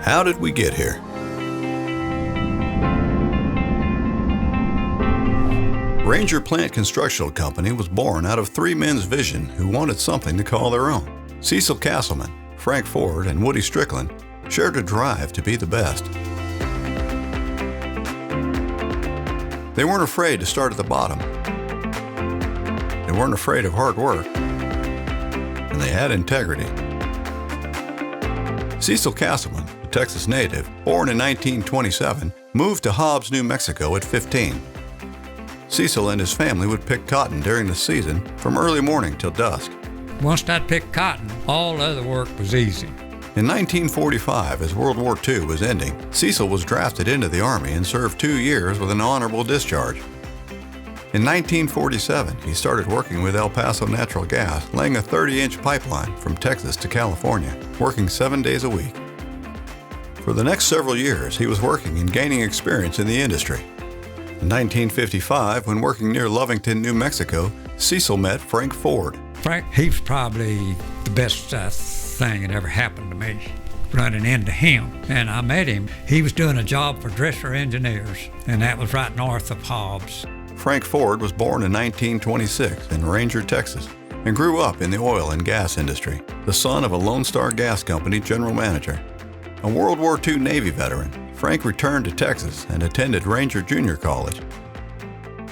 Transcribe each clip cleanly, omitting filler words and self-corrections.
How did we get here? Ranger Plant Constructional Company was born out of three men's vision who wanted something to call their own. Cecil Castleman, Frank Ford, and Woody Strickland shared a drive to be the best. They weren't afraid to start at the bottom. They weren't afraid of hard work. And they had integrity. Cecil Castleman, a Texas native, born in 1927, moved to Hobbs, New Mexico at 15. Cecil and his family would pick cotton during the season from early morning till dusk. Once I'd picked cotton, all other work was easy. In 1945, as World War II was ending, Cecil was drafted into the Army and served 2 years with an honorable discharge. In 1947, he started working with El Paso Natural Gas, laying a 30-inch pipeline from Texas to California, working 7 days a week. For the next several years, he was working and gaining experience in the industry. In 1955, when working near Lovington, New Mexico, Cecil met Frank Ford. Frank, he was probably the best thing that ever happened to me, running into him. And I met him. He was doing a job for Dresser Engineers, and that was right north of Hobbs. Frank Ford was born in 1926 in Ranger, Texas, and grew up in the oil and gas industry, the son of a Lone Star Gas Company general manager. A World War II Navy veteran, Frank returned to Texas and attended Ranger Junior College.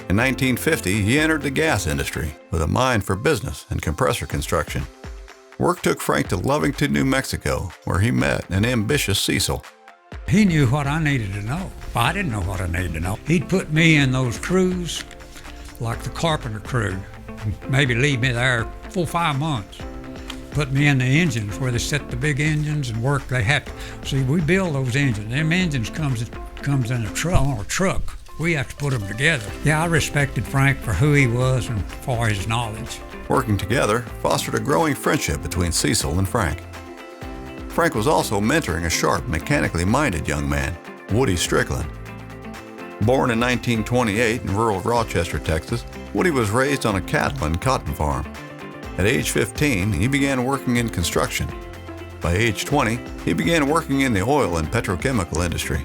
In 1950, he entered the gas industry with a mind for business and compressor construction. Work took Frank to Lovington, New Mexico, where he met an ambitious Cecil. He knew what I needed to know. I didn't know what I needed to know. He'd put me in those crews, like the carpenter crew, maybe leave me there 4 or 5 months. Put me in the engines where they set the big engines and work. They have to, see, we build those engines. Them engines comes in a truck. We have to put them together. Yeah, I respected Frank for who he was and for his knowledge. Working together fostered a growing friendship between Cecil and Frank. Frank was also mentoring a sharp, mechanically minded young man, Woody Strickland. Born in 1928 in rural Rochester, Texas, Woody was raised on a cattle and cotton farm. At age 15, he began working in construction. By age 20, he began working in the oil and petrochemical industry.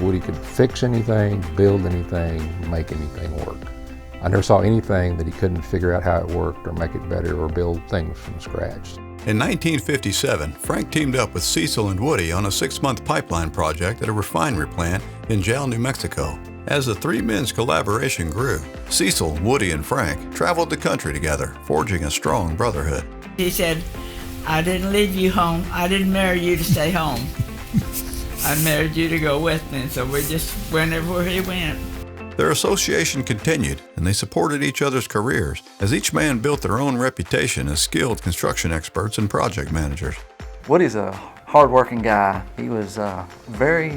Woody could fix anything, build anything, make anything work. I never saw anything that he couldn't figure out how it worked or make it better or build things from scratch. In 1957, Frank teamed up with Cecil and Woody on a 6-month pipeline project at a refinery plant in Jal, New Mexico. As the three men's collaboration grew, Cecil, Woody, and Frank traveled the country together, forging a strong brotherhood. He said, I didn't leave you home. I didn't marry you to stay home. I married you to go with me, so we just went everywhere he went. Their association continued, and they supported each other's careers as each man built their own reputation as skilled construction experts and project managers. Woody's a hard-working guy. He was very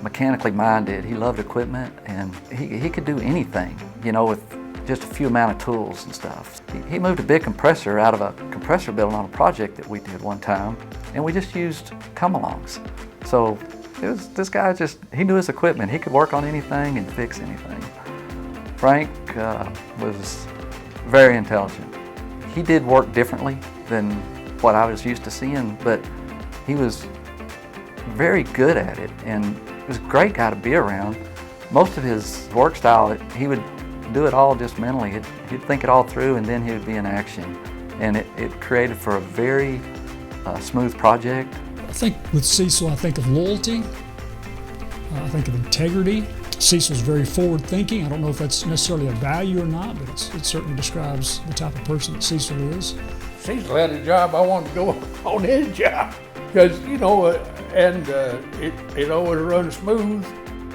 mechanically minded. He loved equipment, and he could do anything, with just a few amount of tools and stuff. He moved a big compressor out of a compressor building on a project that we did one time, and we just used come-alongs. So this guy he knew his equipment. He could work on anything and fix anything. Frank was very intelligent. He did work differently than what I was used to seeing, but he was very good at it, and he was a great guy to be around. Most of his work style, he would do it all just mentally. He'd think it all through, and then he would be in action. And it created for a very smooth project. I think with Cecil, I think of loyalty. I think of integrity. Cecil's very forward-thinking. I don't know if that's necessarily a value or not, but it certainly describes the type of person that Cecil is. Cecil had a job. I wanted to go on his job because, it always runs smooth.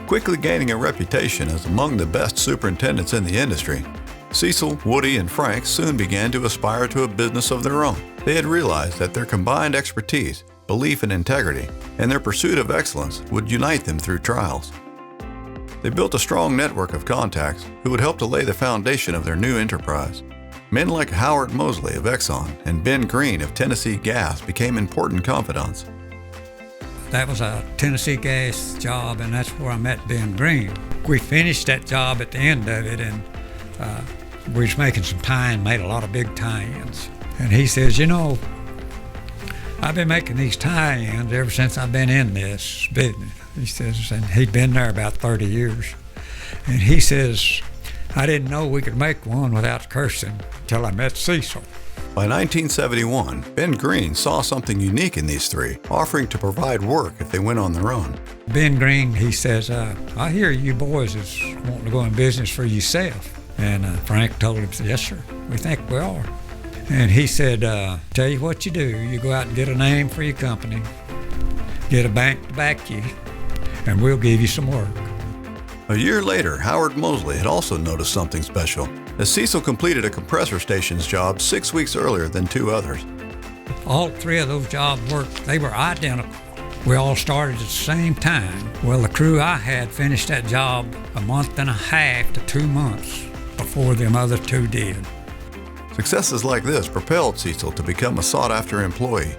Quickly gaining a reputation as among the best superintendents in the industry, Cecil, Woody, and Frank soon began to aspire to a business of their own. They had realized that their combined expertise, belief in integrity, and their pursuit of excellence would unite them through trials. They built a strong network of contacts who would help to lay the foundation of their new enterprise. Men like Howard Mosley of Exxon and Ben Green of Tennessee Gas became important confidants. That was a Tennessee Gas job, and that's where I met Ben Green. We finished that job at the end of it, and we was making some made a lot of big tie-ins. And he says, I've been making these tie-ins ever since I've been in this business. He says, and he'd been there about 30 years. And he says, I didn't know we could make one without cursing until I met Cecil. By 1971, Ben Green saw something unique in these three, offering to provide work if they went on their own. Ben Green, he says, I hear you boys is wanting to go in business for yourself. And Frank told him, yes, sir, we think we are. And he said, tell you what you do. You go out and get a name for your company, get a bank to back you, and we'll give you some work. A year later, Howard Mosley had also noticed something special, as Cecil completed a compressor stations job 6 weeks earlier than two others. All three of those jobs they were identical. We all started at the same time. Well, the crew I had finished that job a month and a half to 2 months before them other two did. Successes like this propelled Cecil to become a sought-after employee.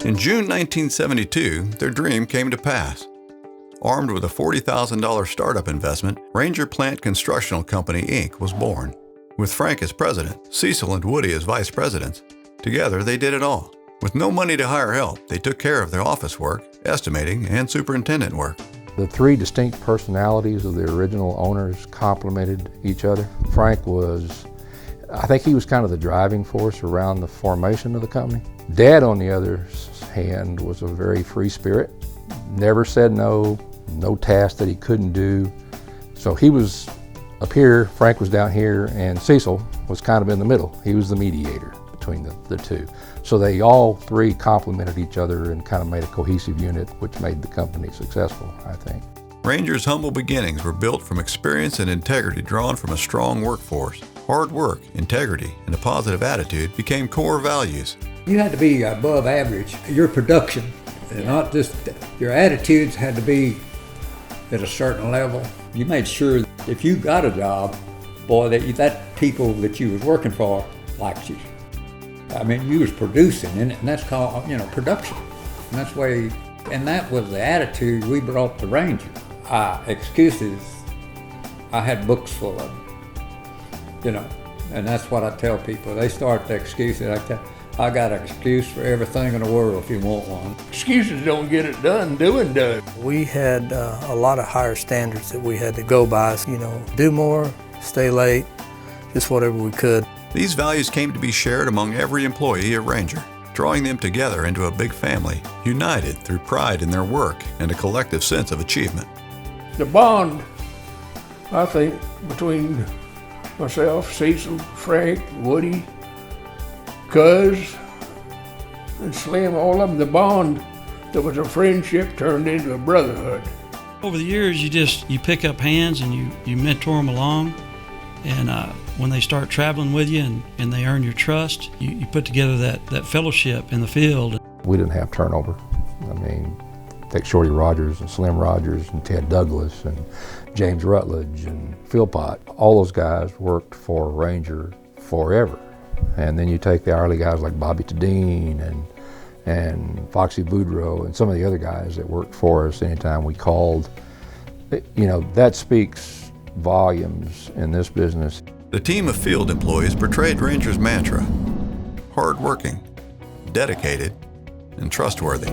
In June 1972, their dream came to pass. Armed with a $40,000 startup investment, Ranger Plant Constructional Company, Inc. was born. With Frank as president, Cecil and Woody as vice presidents, together they did it all. With no money to hire help, they took care of their office work, estimating, and superintendent work. The three distinct personalities of the original owners complemented each other. Frank was, I think he was kind of the driving force around the formation of the company. Dad, on the other hand, was a very free spirit, never said no, no task that he couldn't do. So he was up here, Frank was down here, and Cecil was kind of in the middle. He was the mediator between the two. So they all three complemented each other and kind of made a cohesive unit, which made the company successful, I think. Ranger's humble beginnings were built from experience and integrity drawn from a strong workforce. Hard work, integrity, and a positive attitude became core values. You had to be above average. Your production, and not just your attitudes, had to be at a certain level. You made sure that if you got a job, boy, that people that you was working for liked you. I mean, you was producing, and that's called, production. And that's why, and that was the attitude we brought to Ranger. Excuses, I had books full of them, and that's what I tell people. They start the excuses. I got an excuse for everything in the world if you want one. Excuses don't get it done, doing does. We had a lot of higher standards that we had to go by, do more, stay late, just whatever we could. These values came to be shared among every employee at Ranger, drawing them together into a big family, united through pride in their work and a collective sense of achievement. The bond, I think, between myself, Cecil, Frank, Woody, Cuz, and Slim, all of them, the bond that was a friendship turned into a brotherhood. Over the years, you pick up hands and you mentor them along. And when they start traveling with you and they earn your trust, you put together that fellowship in the field. We didn't have turnover. I mean, take Shorty Rogers and Slim Rogers and Ted Douglas and James Rutledge and Phil Pott. All those guys worked for Ranger forever. And then you take the hourly guys like Bobby Tadine and Foxy Boudreaux and some of the other guys that worked for us anytime we called. That speaks volumes in this business. The team of field employees portrayed Ranger's mantra: hardworking, dedicated, and trustworthy.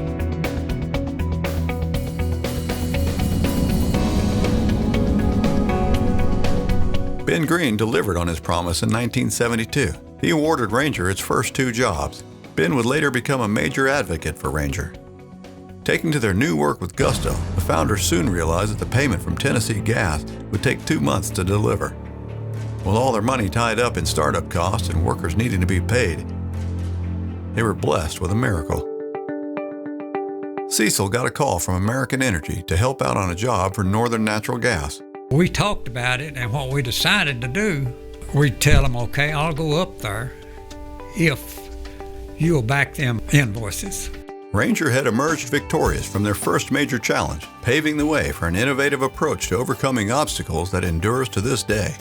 Ben Green delivered on his promise in 1972. He awarded Ranger its first two jobs. Ben would later become a major advocate for Ranger. Taking to their new work with gusto, the founders soon realized that the payment from Tennessee Gas would take 2 months to deliver. With all their money tied up in startup costs and workers needing to be paid, they were blessed with a miracle. Cecil got a call from American Energy to help out on a job for Northern Natural Gas. We talked about it, and what we decided to do, we'd tell them, okay, I'll go up there if you'll back them invoices. Ranger had emerged victorious from their first major challenge, paving the way for an innovative approach to overcoming obstacles that endures to this day.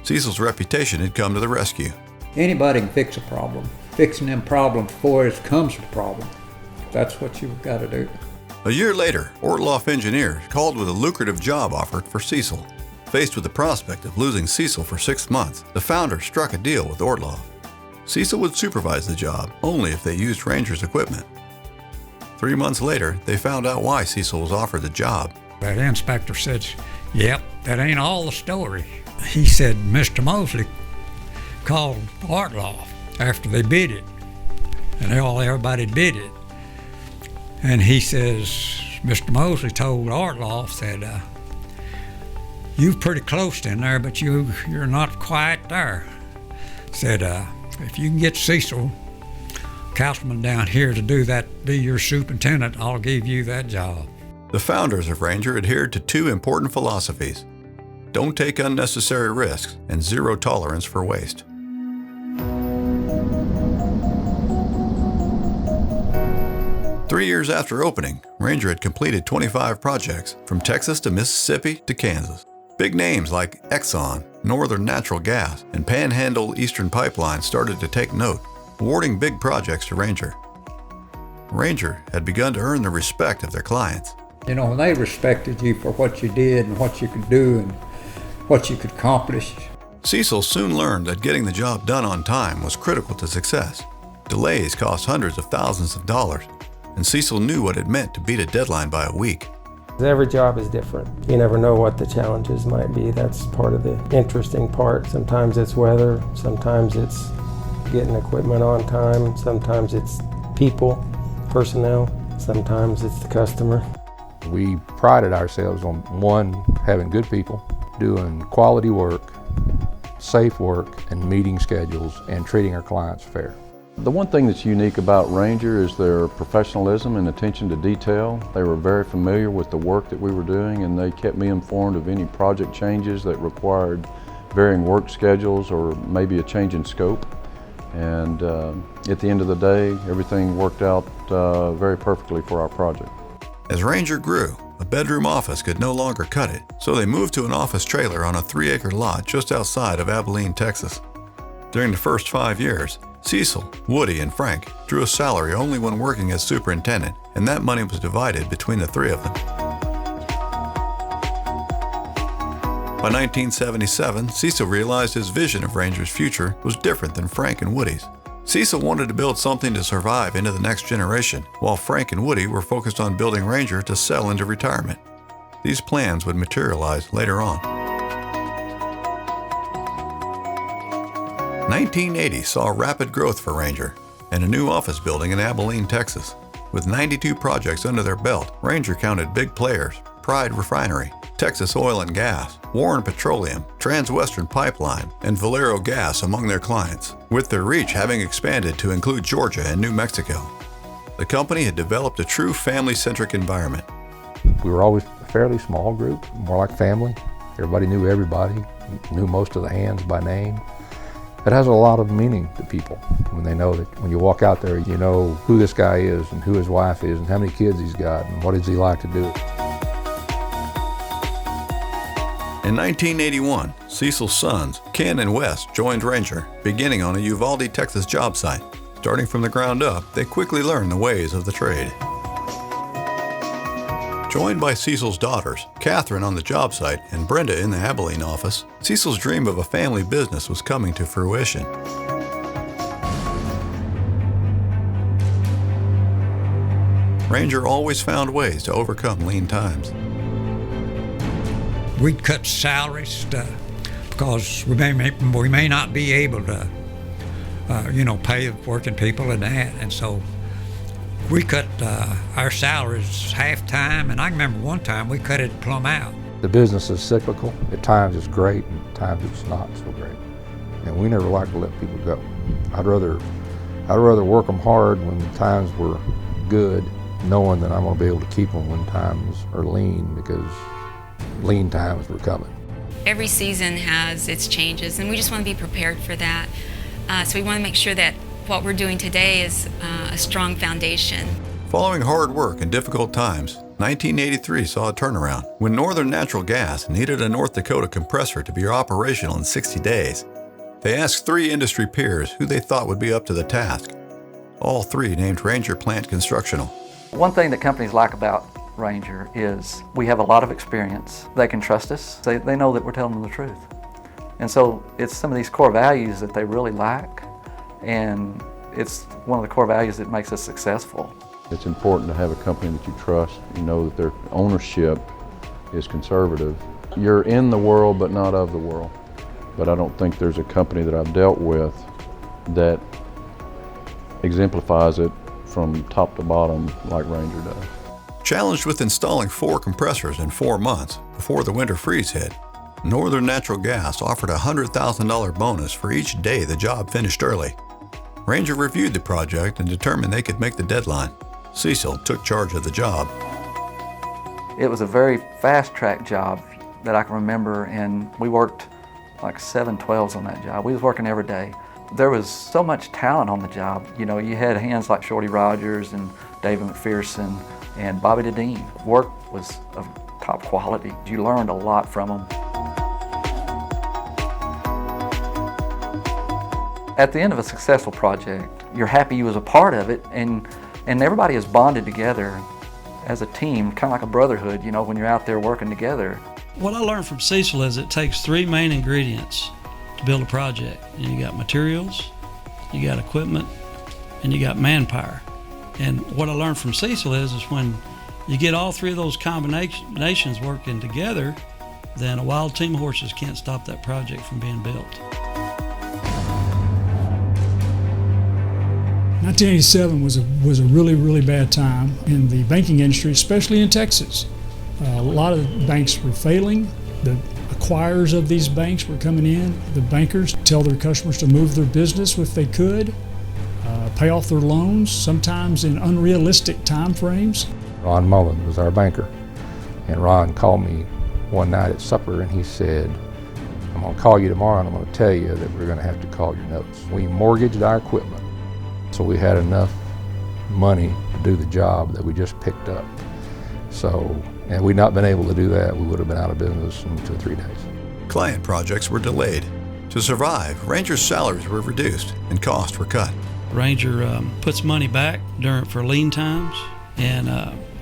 Cecil's reputation had come to the rescue. Anybody can fix a problem. Fixing them problems before it comes to the problem. That's what you've got to do. A year later, Ortloff Engineers called with a lucrative job offer for Cecil. Faced with the prospect of losing Cecil for 6 months, the founder struck a deal with Ortloff. Cecil would supervise the job only if they used Ranger's equipment. 3 months later, they found out why Cecil was offered the job. That inspector said, "Yep, that ain't all the story." He said Mr. Mosley called Ortloff after they bid it, and everybody bid it. And he says, Mr. Mosley told Ortloff, said, "You're pretty close in there, but you're not quite there." Said, "If you can get Cecil Castleman down here to be your superintendent, I'll give you that job." The founders of Ranger adhered to 2 important philosophies: don't take unnecessary risks and zero tolerance for waste. Three years after opening, Ranger had completed 25 projects from Texas to Mississippi to Kansas. Big names like Exxon, Northern Natural Gas, and Panhandle Eastern Pipeline started to take note, awarding big projects to Ranger. Ranger had begun to earn the respect of their clients. You know, they respected you for what you did and what you could do and what you could accomplish. Cecil soon learned that getting the job done on time was critical to success. Delays cost hundreds of thousands of dollars, and Cecil knew what it meant to beat a deadline by a week. Every job is different. You never know what the challenges might be. That's part of the interesting part. Sometimes it's weather, sometimes it's getting equipment on time, sometimes it's people, personnel, sometimes it's the customer. We prided ourselves on, one, having good people, doing quality work, safe work, and meeting schedules, and treating our clients fair. The one thing that's unique about Ranger is their professionalism and attention to detail. They were very familiar with the work that we were doing, and they kept me informed of any project changes that required varying work schedules or maybe a change in scope. And at the end of the day, everything worked out very perfectly for our project. As Ranger grew, a bedroom office could no longer cut it, so they moved to an office trailer on a 3-acre lot just outside of Abilene, Texas. During the first 5 years, Cecil, Woody, and Frank drew a salary only when working as superintendent, and that money was divided between the 3 of them. By 1977, Cecil realized his vision of Ranger's future was different than Frank and Woody's. Cecil wanted to build something to survive into the next generation, while Frank and Woody were focused on building Ranger to sell into retirement. These plans would materialize later on. 1980 saw rapid growth for Ranger and a new office building in Abilene, Texas. With 92 projects under their belt, Ranger counted big players: Pride Refinery, Texas Oil and Gas, Warren Petroleum, Transwestern Pipeline, and Valero Gas among their clients, with their reach having expanded to include Georgia and New Mexico. The company had developed a true family-centric environment. We were always a fairly small group, more like family. Everybody knew everybody, knew most of the hands by name. It has a lot of meaning to people when they know that when you walk out there, you know who this guy is and who his wife is and how many kids he's got and what does he like to do. In 1981, Cecil's sons, Ken and Wes, joined Ranger, beginning on a Uvalde, Texas job site. Starting from the ground up, they quickly learned the ways of the trade. Joined by Cecil's daughters, Catherine on the job site and Brenda in the Abilene office, Cecil's dream of a family business was coming to fruition. Ranger always found ways to overcome lean times. We'd cut salaries because we may not be able to, pay the working people and that, and so we cut our salaries half-time, and I remember one time we cut it plumb out. The business is cyclical. At times it's great, and at times it's not so great. And we never like to let people go. I'd rather work them hard when times were good, knowing that I'm going to be able to keep them when times are lean, because lean times were coming. Every season has its changes, and we just want to be prepared for that. So we want to make sure that what we're doing today is a strong foundation. Following hard work and difficult times, 1983 saw a turnaround when Northern Natural Gas needed a North Dakota compressor to be operational in 60 days. They asked 3 industry peers who they thought would be up to the task. All 3 named Ranger Plant Constructional. One thing that companies like about Ranger is we have a lot of experience. They can trust us. They know that we're telling them the truth. And so it's some of these core values that they really lack, and it's one of the core values that makes us successful. It's important to have a company that you trust. You know that their ownership is conservative. You're in the world but not of the world. But I don't think there's a company that I've dealt with that exemplifies it from top to bottom like Ranger does. Challenged with installing 4 compressors in 4 months before the winter freeze hit, Northern Natural Gas offered a $100,000 bonus for each day the job finished early. Ranger reviewed the project and determined they could make the deadline. Cecil took charge of the job. It was a very fast-track job that I can remember, and we worked like 7/12s on that job. We was working every day. There was so much talent on the job. You know, you had hands like Shorty Rogers and David McPherson and Bobby Dedeen. Work was of top quality. You learned a lot from them. At the end of a successful project, you're happy you was a part of it, and everybody is bonded together as a team, kind of like a brotherhood, you know, when you're out there working together. What I learned from Cecil is it takes 3 main ingredients to build a project. You got materials, you got equipment, and you got manpower. And what I learned from Cecil is when you get all 3 of those combinations working together, then a wild team of horses can't stop that project from being built. 1987 was a really, really bad time in the banking industry, especially in Texas. A lot of banks were failing. The acquirers of these banks were coming in. The bankers tell their customers to move their business if they could, pay off their loans, sometimes in unrealistic time frames. Ron Mullen was our banker, and Ron called me one night at supper and he said, "I'm going to call you tomorrow and I'm going to tell you that we're going to have to call your notes." We mortgaged our equipment, so we had enough money to do the job that we just picked up. So, and we'd not been able to do that, we would have been out of business in 2 or 3 days. Client projects were delayed. To survive, Ranger's salaries were reduced and costs were cut. Ranger puts money back for lean times, and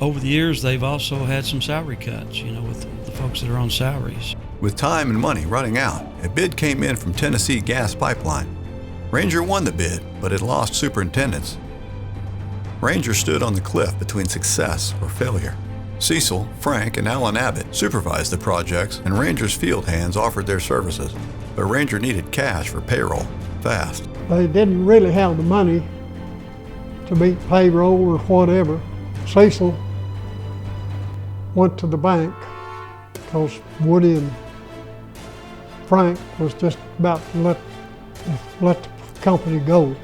over the years they've also had some salary cuts, you know, with the folks that are on salaries. With time and money running out, a bid came in from Tennessee Gas Pipeline. Ranger won the bid, but it lost superintendents. Ranger stood on the cliff between success or failure. Cecil, Frank, and Alan Abbott supervised the projects, and Ranger's field hands offered their services. But Ranger needed cash for payroll, fast. They didn't really have the money to meet payroll or whatever. Cecil went to the bank because Woody and Frank was just about to let the company go.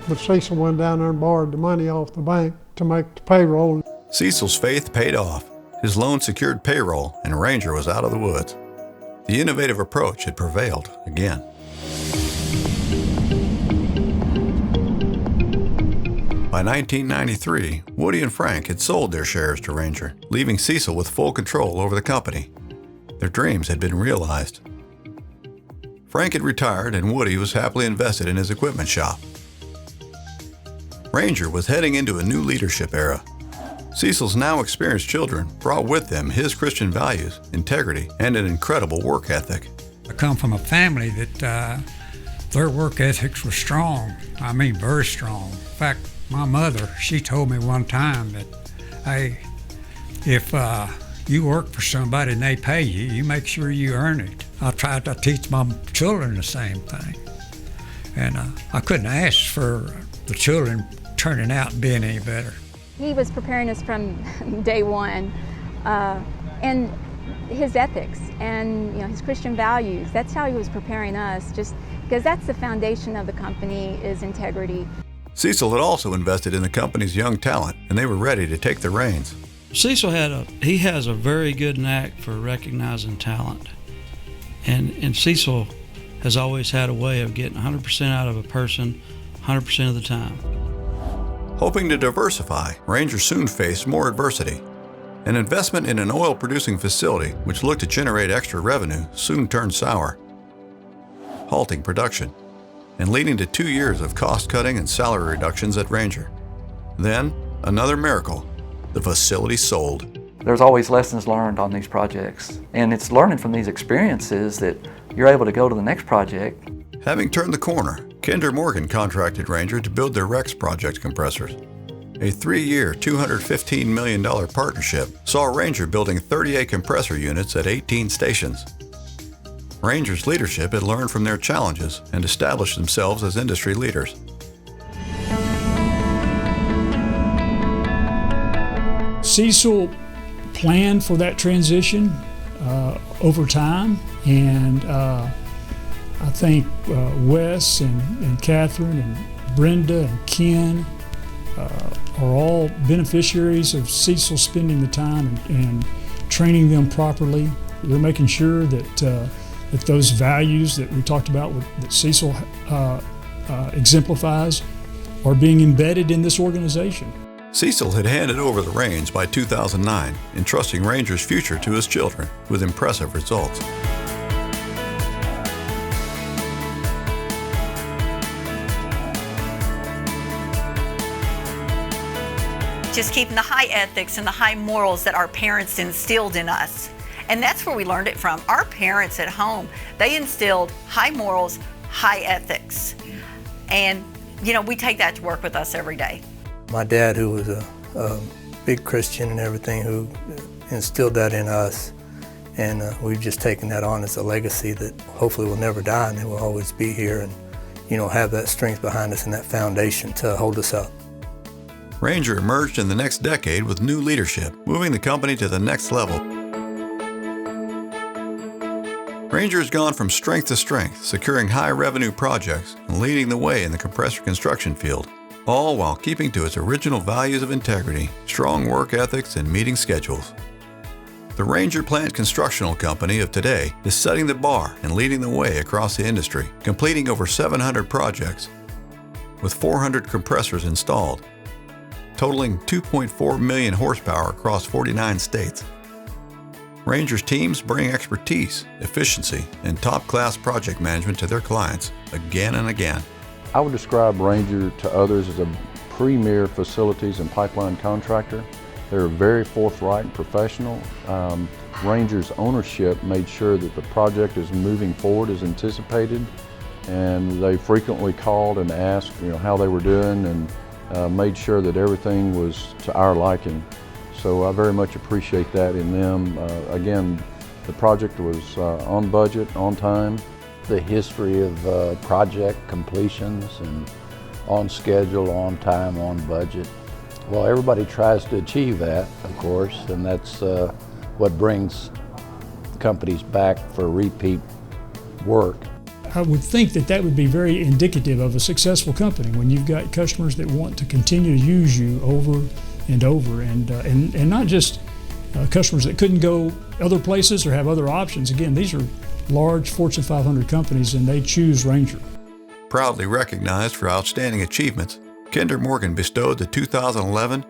But Cecil went down there and borrowed the money off the bank to make the payroll. Cecil's faith paid off. His loan secured payroll, and Ranger was out of the woods. The innovative approach had prevailed again. By 1993, Woody and Frank had sold their shares to Ranger, leaving Cecil with full control over the company. Their dreams had been realized. Frank had retired, and Woody was happily invested in his equipment shop. Ranger was heading into a new leadership era. Cecil's now experienced children brought with them his Christian values, integrity, and an incredible work ethic. I come from a family that their work ethics were strong. I mean, very strong. In fact, my mother, she told me one time that, hey, if you work for somebody and they pay you, you make sure you earn it. I tried to teach my children the same thing. And I couldn't ask for the children turning out and being any better. He was preparing us from day one, and his ethics and his Christian values. That's how he was preparing us, just because that's the foundation of the company, is integrity. Cecil had also invested in the company's young talent, and they were ready to take the reins. Cecil has a very good knack for recognizing talent, and Cecil has always had a way of getting 100% out of a person 100% of the time. Hoping to diversify, Ranger soon faced more adversity. An investment in an oil-producing facility, which looked to generate extra revenue, soon turned sour, halting production, and leading to 2 years of cost-cutting and salary reductions at Ranger. Then, another miracle. the facility sold. There's always lessons learned on these projects, and it's learning from these experiences that you're able to go to the next project. Having turned the corner, Kinder Morgan contracted Ranger to build their Rex project compressors. A 3-year, $215 million partnership saw Ranger building 38 compressor units at 18 stations. Ranger's leadership had learned from their challenges and established themselves as industry leaders. Cecil planned for that transition over time, and I think Wes and Catherine and Brenda and Ken are all beneficiaries of Cecil spending the time and training them properly. They're making sure that those values that we talked about that Cecil exemplifies are being embedded in this organization. Cecil had handed over the reins by 2009, entrusting Ranger's future to his children with impressive results. Just keeping the high ethics and the high morals that our parents instilled in us. And that's where we learned it from. Our parents at home, they instilled high morals, high ethics. And, you know, we take that to work with us every day. My dad, who was a big Christian and everything, who instilled that in us. And we've just taken that on as a legacy that hopefully will never die, and it will always be here and, you know, have that strength behind us and that foundation to hold us up. Ranger emerged in the next decade with new leadership, moving the company to the next level. Ranger has gone from strength to strength, securing high revenue projects and leading the way in the compressor construction field, all while keeping to its original values of integrity, strong work ethics, and meeting schedules. The Ranger Plant Constructional Company of today is setting the bar and leading the way across the industry, completing over 700 projects with 400 compressors installed, totaling 2.4 million horsepower across 49 states. Ranger's teams bring expertise, efficiency, and top-class project management to their clients again and again. I would describe Ranger to others as a premier facilities and pipeline contractor. They're very forthright and professional. Ranger's ownership made sure that the project is moving forward as anticipated, and they frequently called and asked, you know, how they were doing, and made sure that everything was to our liking. So I very much appreciate that in them. Again, the project was on budget, on time. The history of project completions and on schedule, on time, on budget. Well, everybody tries to achieve that, of course, and that's what brings companies back for repeat work. I would think that would be very indicative of a successful company when you've got customers that want to continue to use you over and over, and not just customers that couldn't go other places or have other options. Again, these are large Fortune 500 companies, and they choose Ranger. Proudly recognized for outstanding achievements, Kinder Morgan bestowed the 2011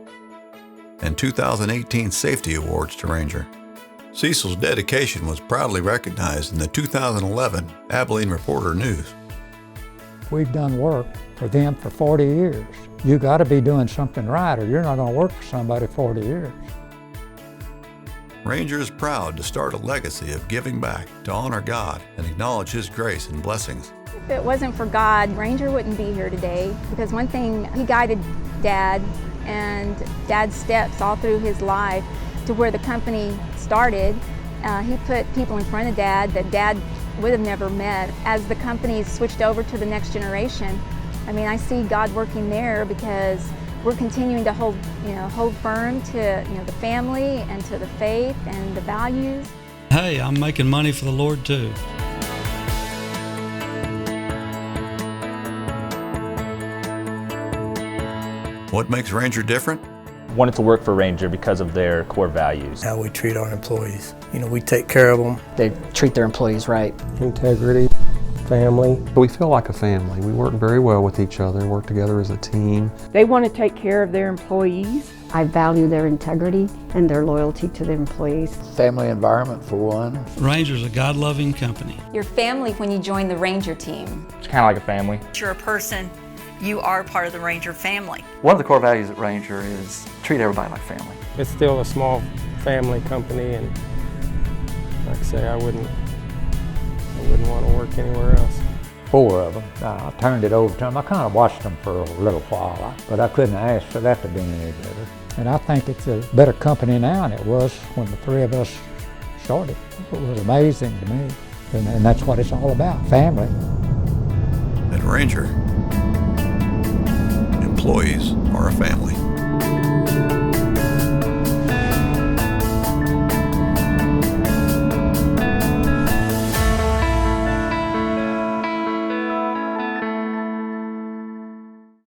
and 2018 Safety Awards to Ranger. Cecil's dedication was proudly recognized in the 2011 Abilene Reporter News. We've done work for them for 40 years. You got to be doing something right, or you're not going to work for somebody 40 years. Ranger is proud to start a legacy of giving back to honor God and acknowledge His grace and blessings. If it wasn't for God, Ranger wouldn't be here today, because one thing, he guided Dad and Dad's steps all through his life to where the company started. He put people in front of Dad that Dad would have never met. As the company switched over to the next generation, I mean, I see God working there, because we're continuing to hold firm to, the family and to the faith and the values. Hey, I'm making money for the Lord too. What makes Ranger different? Wanted to work for Ranger because of their core values. How we treat our employees. We take care of them. They treat their employees right. Integrity, family. We feel like a family. We work very well with each other, work together as a team. They want to take care of their employees. I value their integrity and their loyalty to the employees. Family environment, for one. Ranger's a God-loving company. Your family when you join the Ranger team. It's kind of like a family. If you're a person, you are part of the Ranger family. One of the core values at Ranger is treat everybody like family. it's still a small family company, and like I say, I wouldn't want to work anywhere else. 4 of them. I turned it over to them. I kind of watched them for a little while, but I couldn't ask for that to be any better. And I think it's a better company now than it was when the 3 of us started. It was amazing to me, and that's what it's all about, family. At Ranger, employees are a family.